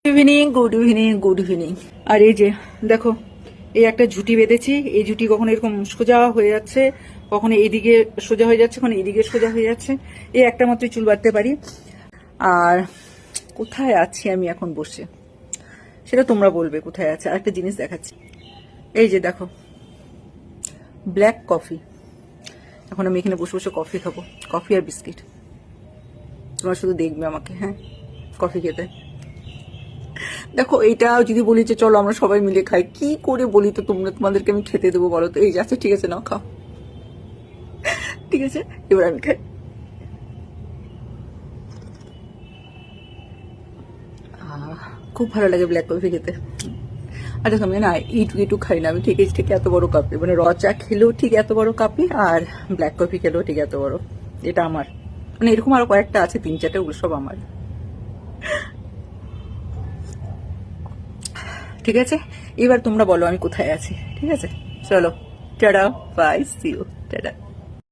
Evening, good evening, good evening. আর এই যে দেখো, এই একটা ঝুটি বেঁধেছি। এই ঝুটি কখনো এরকম সোজা হয়ে যাচ্ছে, কখনো এইদিকে সোজা হয়ে যাচ্ছে, কখনো এইদিকে সোজা হয়ে যাচ্ছে। এই একটা মাত্রই চুল বাঁধতে পারি। আর কোথায় আছি আমি এখন বসে, সেটা তোমরা বলবে কোথায় আছে। আর একটা জিনিস দেখাচ্ছি, এই যে দেখো, ব্ল্যাক কফি। এখন আমি এখানে বসে বসে কফি খাবো, কফি আর বিস্কিট। তোমরা শুধু দেখবে আমাকে, হ্যাঁ, কফি খেতে। দেখো, এইটা যদি বলি যে চলো আমরা সবাই মিলে খাই, কি করে বলি তো তোমাদেরকে আমি খেতে দেবো বলো তো? এই যে আচ্ছা ঠিক আছে, নাও খাও, ঠিক আছে, এবার আমি খাই। খুব ভালো লাগে ব্ল্যাক কফি খেতে। আর দেখো, আমি না এইটুকু খাই না, আমি ঠিক ঠিক এত বড় কাপে, মানে র চা খেলেও ঠিক এত বড় কাপে, আর ব্ল্যাক কফি খেলেও ঠিক এত বড়। এটা আমার, মানে এরকম আরো কয়েকটা আছে, 3-4টে, ওগুলো সব আমার। ঠিক আছে, এবার তোমরা বলো আমি কোথায় আছি। ঠিক আছে, চলো, tata, bye, see you, tata.